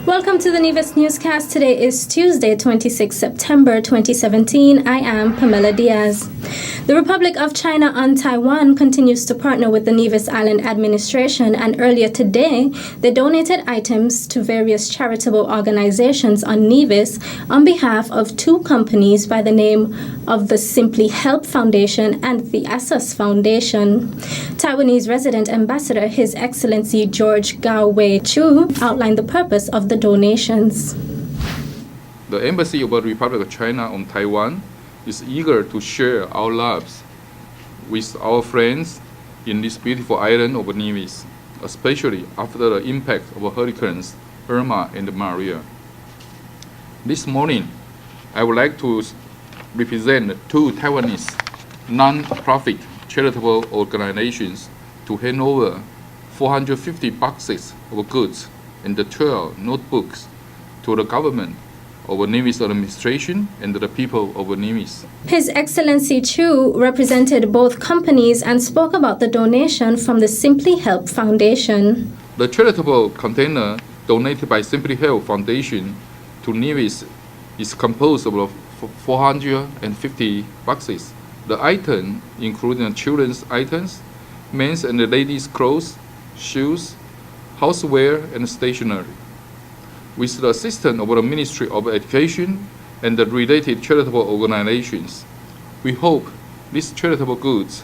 Welcome to the Nevis Newscast. Today is Tuesday, 26 September 2017. I am Pamela Diaz. The Republic of China on Taiwan continues to partner with the Nevis Island administration, and earlier today, they donated items to various charitable organizations on Nevis on behalf of two companies by the name of the Simply Help Foundation and the ASUS Foundation. Taiwanese resident ambassador His Excellency George Gao Wei Chu outlined the purpose of the donations. The Embassy of the Republic of China on Taiwan is eager to share our loves with our friends in this beautiful island of Nevis, especially after the impact of hurricanes Irma and Maria. This morning, I would like to represent two Taiwanese non-profit charitable organizations to hand over 450 boxes of goods and 12 notebooks to the government of Nevis administration and the people of Nevis. His Excellency Chu represented both companies and spoke about the donation from the Simply Help Foundation. The charitable container donated by Simply Help Foundation to Nevis is composed of 450 boxes. The items include children's items, men's and ladies' clothes, shoes, houseware, and stationery. With the assistance of the Ministry of Education and the related charitable organizations, we hope these charitable goods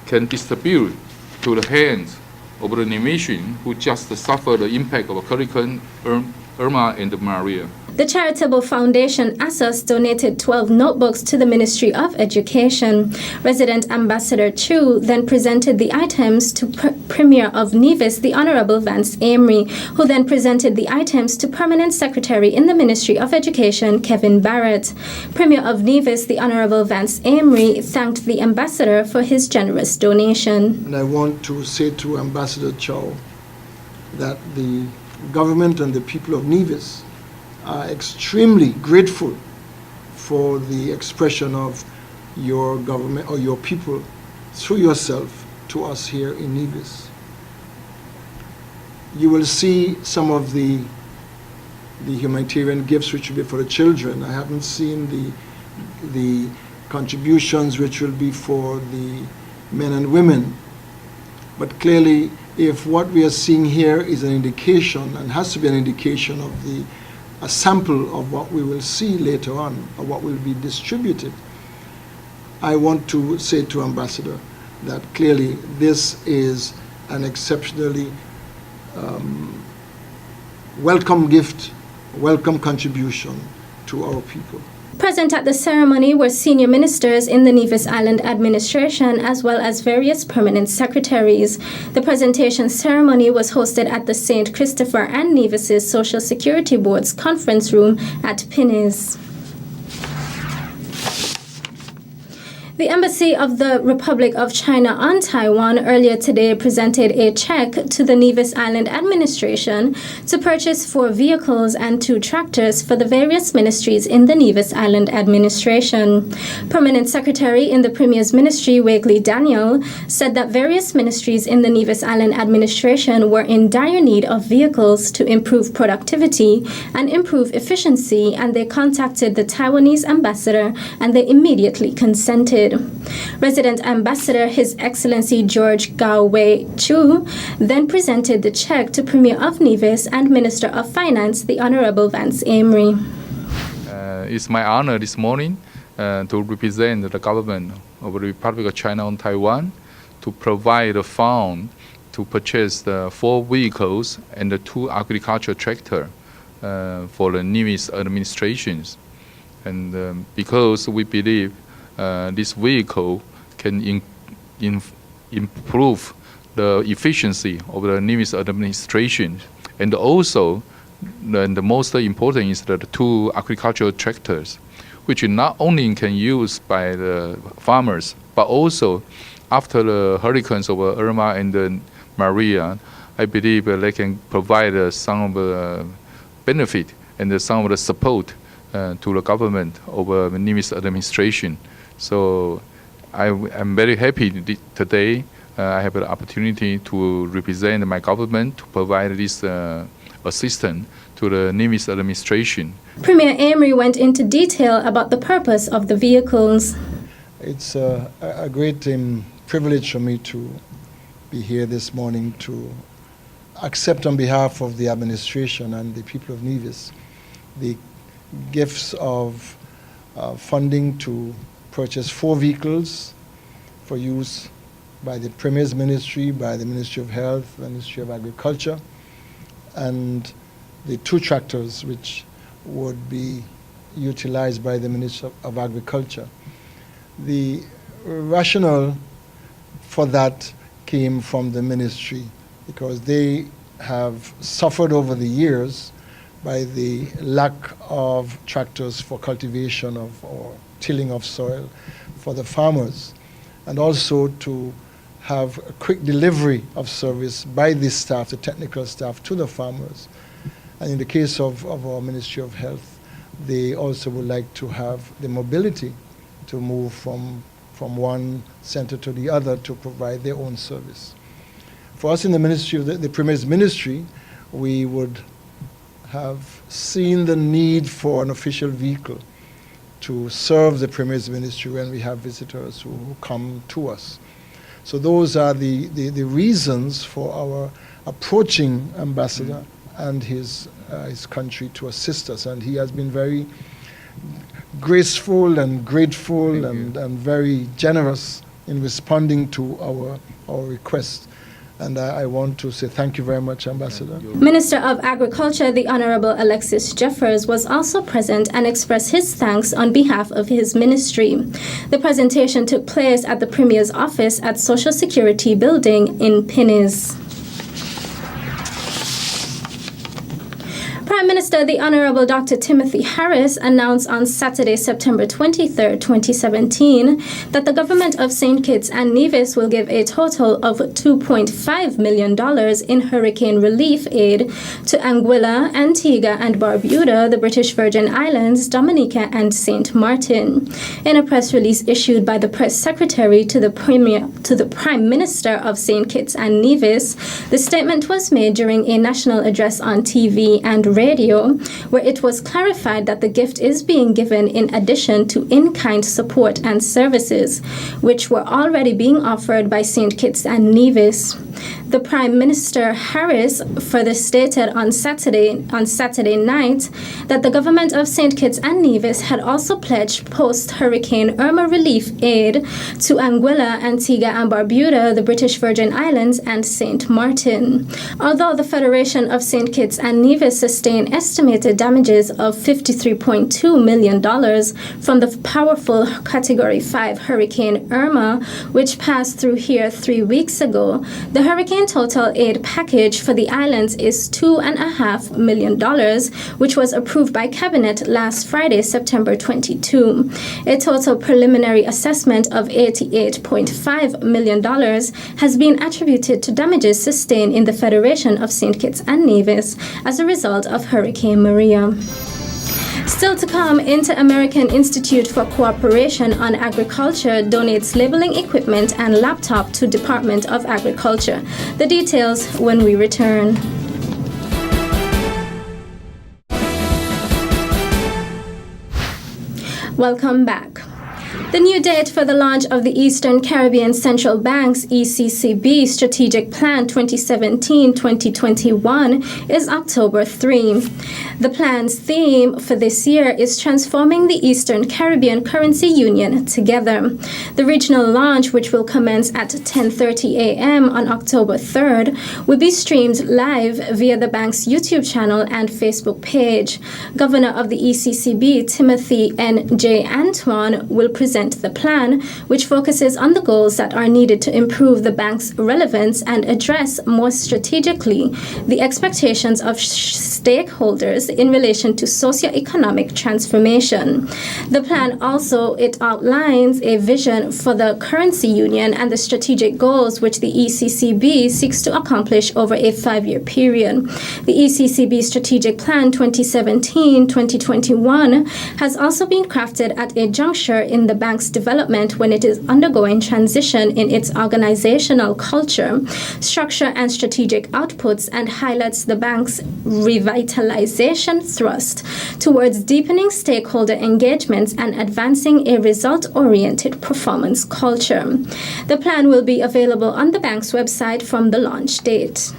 can distribute to the hands of the Nevisians who just suffered the impact of Hurricane Irma and Maria. The charitable foundation ASUS donated 12 notebooks to the Ministry of Education. Resident Ambassador Chu then presented the items to Premier of Nevis, the Honorable Vance Amory, who then presented the items to Permanent Secretary in the Ministry of Education, Kevin Barrett. Premier of Nevis, the Honorable Vance Amory, thanked the ambassador for his generous donation. And I want to say to Ambassador Chow that the government and the people of Nevis are extremely grateful for the expression of your government or your people through yourself to us here in Nevis. You will see some of the humanitarian gifts which will be for the children. I haven't seen the contributions which will be for the men and women. But clearly, if what we are seeing here is an indication, and has to be an indication of a sample of what we will see later on, or what will be distributed, I want to say to Ambassador that clearly this is an exceptionally welcome gift, welcome contribution to our people. Present at the ceremony were senior ministers in the Nevis Island administration as well as various permanent secretaries. The presentation ceremony was hosted at the St. Christopher and Nevis's Social Security Board's conference room at Pinnes. The Embassy of the Republic of China on Taiwan earlier today presented a check to the Nevis Island administration to purchase 4 vehicles and 2 tractors for the various ministries in the Nevis Island administration. Permanent Secretary in the Premier's Ministry, Wakely Daniel, said that various ministries in the Nevis Island administration were in dire need of vehicles to improve productivity and improve efficiency, and they contacted the Taiwanese ambassador and they immediately consented. Resident Ambassador His Excellency George Gao Wei Chu then presented the check to Premier of Nevis and Minister of Finance, the Honorable Vance Amory. It's my honor this morning to represent the government of the Republic of China on Taiwan to provide a fund to purchase the 4 vehicles and the 2 agricultural tractors for the Nevis administrations. And because we believe this vehicle can improve the efficiency of the Nevis administration, and also the most important is the 2 agricultural tractors, which not only can use by the farmers, but also after the hurricanes of Irma and Maria, I believe they can provide some of the benefit and some of the support to the government of the Nevis administration. So I'm very happy today I have the opportunity to represent my government to provide this assistance to the Nevis administration. Premier Amory went into detail about the purpose of the vehicles. It's a great privilege for me to be here this morning to accept on behalf of the administration and the people of Nevis the gifts of funding to purchase 4 vehicles for use by the Premier's Ministry, by the Ministry of Health, Ministry of Agriculture, and the 2 tractors which would be utilized by the Ministry of Agriculture. The rationale for that came from the ministry because they have suffered over the years by the lack of tractors for cultivation of or tilling of soil for the farmers, and also to have a quick delivery of service by the staff, the technical staff, to the farmers. And in the case of our Ministry of Health, they also would like to have the mobility to move from one center to the other to provide their own service. For us in the Ministry of the Premier's Ministry, we would have seen the need for an official vehicle to serve the Premier's Ministry when we have visitors who come to us. So those are the reasons for our approaching Ambassador and his country to assist us. And he has been very graceful and grateful and very generous in responding to our request. And I want to say thank you very much, Ambassador. Minister of Agriculture, the Honorable Alexis Jeffers, was also present and expressed his thanks on behalf of his ministry. The presentation took place at the Premier's office at Social Security Building in Pinnis. Prime Minister, the Honorable Dr. Timothy Harris, announced on Saturday, September 23, 2017, that the government of St. Kitts and Nevis will give a total of $2.5 million in hurricane relief aid to Anguilla, Antigua and Barbuda, the British Virgin Islands, Dominica and St. Martin. In a press release issued by the press secretary to the Prime Minister of St. Kitts and Nevis, the statement was made during a national address on TV and radio, where it was clarified that the gift is being given in addition to in-kind support and services, which were already being offered by St. Kitts and Nevis. The Prime Minister Harris further stated on Saturday night that the government of St. Kitts and Nevis had also pledged post-Hurricane Irma relief aid to Anguilla, Antigua and Barbuda, the British Virgin Islands and St. Martin. Although the Federation of St. Kitts and Nevis sustained estimated damages of $53.2 million from the powerful Category 5 Hurricane Irma, which passed through here 3 weeks ago, the hurricane total aid package for the islands is $2.5 million, which was approved by Cabinet last Friday, September 22. A total preliminary assessment of $88.5 million has been attributed to damages sustained in the Federation of St. Kitts and Nevis as a result of Hurricane Maria. Still to come, Inter-American Institute for Cooperation on Agriculture donates labeling equipment and laptop to Department of Agriculture. The details when we return. Welcome back. The new date for the launch of the Eastern Caribbean Central Bank's ECCB Strategic Plan 2017-2021 is October 3. The plan's theme for this year is Transforming the Eastern Caribbean Currency Union Together. The regional launch, which will commence at 10:30 a.m. on October 3rd, will be streamed live via the bank's YouTube channel and Facebook page. Governor of the ECCB, Timothy N.J. Antoine, will present the plan, which focuses on the goals that are needed to improve the bank's relevance and address more strategically the expectations of stakeholders in relation to socio-economic transformation. The plan also outlines a vision for the currency union and the strategic goals which the ECCB seeks to accomplish over a 5-year period. The ECCB Strategic Plan 2017-2021 has also been crafted at a juncture in the bank's development when it is undergoing transition in its organizational culture, structure, and strategic outputs, and highlights the bank's revitalization thrust towards deepening stakeholder engagements and advancing a result-oriented performance culture. The plan will be available on the bank's website from the launch date.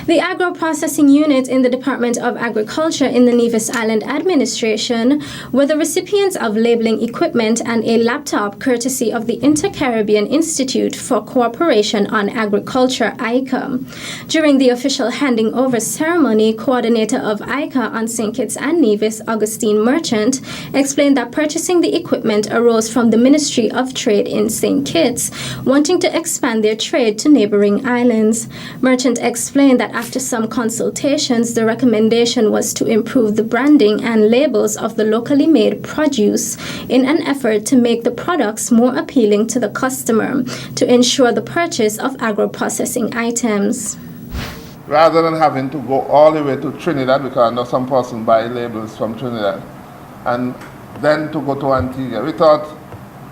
The agro-processing unit in the Department of Agriculture in the Nevis Island Administration were the recipients of labeling equipment and a laptop courtesy of the Inter-Caribbean Institute for Cooperation on Agriculture, ICA. During the official handing over ceremony, coordinator of ICA on St. Kitts and Nevis, Augustine Merchant, explained that purchasing the equipment arose from the Ministry of Trade in St. Kitts, wanting to expand their trade to neighboring islands. Merchant explained that after some consultations, the recommendation was to improve the branding and labels of the locally made produce in an effort to make the products more appealing to the customer to ensure the purchase of agro-processing items. Rather than having to go all the way to Trinidad, because I know some person buy labels from Trinidad, and then to go to Antigua, we thought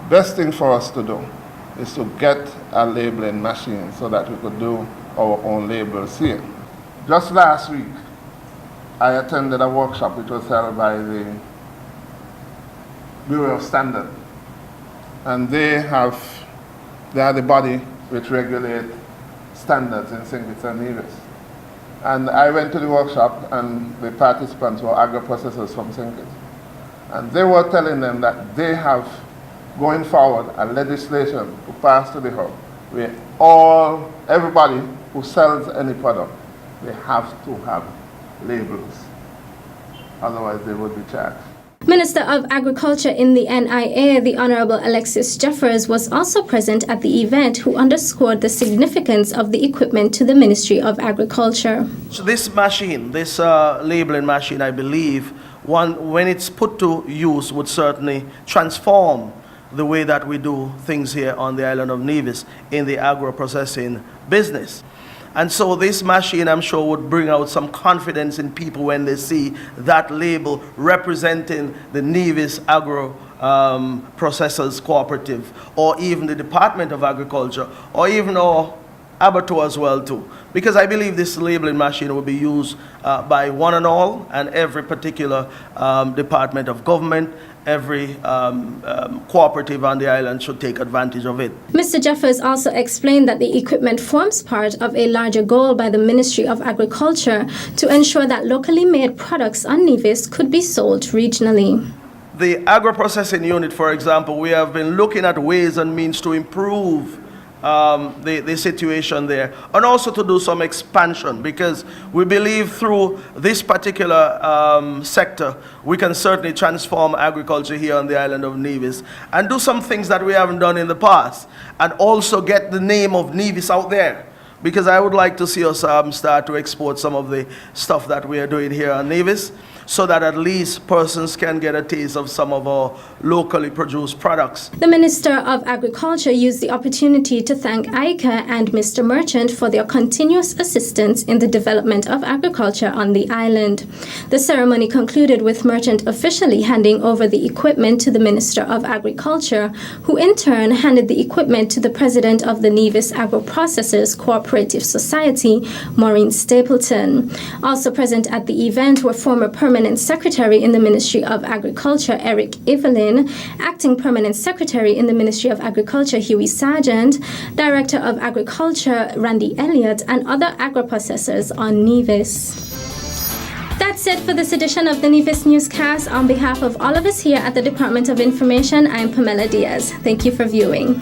best thing for us to do is to get a labeling machine so that we could do our own labels here. Just last week, I attended a workshop which was held by the Bureau of Standards, and they are the body which regulate standards in St. Kitts and Nevis. And I went to the workshop, and the participants were agro-processors from St. Kitts. And they were telling them that they have, going forward, a legislation to pass to the House where everybody who sells any product, they have to have labels. Otherwise, they would be charged. Minister of Agriculture in the NIA, the Honorable Alexis Jeffers, was also present at the event, who underscored the significance of the equipment to the Ministry of Agriculture. So this machine, this labeling machine, I believe, when it's put to use, would certainly transform the way that we do things here on the island of Nevis in the agro-processing business. And so this machine, I'm sure, would bring out some confidence in people when they see that label representing the Nevis Agro Processors Cooperative, or even the Department of Agriculture, or even our abattoir as well too. Because I believe this labeling machine will be used by one and all, and every particular department of government, every cooperative on the island should take advantage of it. Mr. Jeffers also explained that the equipment forms part of a larger goal by the Ministry of Agriculture to ensure that locally made products on Nevis could be sold regionally. The agro-processing unit, for example, we have been looking at ways and means to improve the situation there, and also to do some expansion, because we believe through this particular sector we can certainly transform agriculture here on the island of Nevis and do some things that we haven't done in the past, and also get the name of Nevis out there, because I would like to see us start to export some of the stuff that we are doing here on Nevis, so that at least persons can get a taste of some of our locally produced products. The Minister of Agriculture used the opportunity to thank ICA and Mr. Merchant for their continuous assistance in the development of agriculture on the island. The ceremony concluded with Merchant officially handing over the equipment to the Minister of Agriculture, who in turn handed the equipment to the President of the Nevis Agro-Processors Cooperative Society, Maureen Stapleton. Also present at the event were former Permanent Secretary in the Ministry of Agriculture, Eric Evelyn, Acting Permanent Secretary in the Ministry of Agriculture, Huey Sargent, Director of Agriculture, Randy Elliott, and other agro-processors on Nevis. That's it for this edition of the Nevis Newscast. On behalf of all of us here at the Department of Information, I'm Pamela Diaz. Thank you for viewing.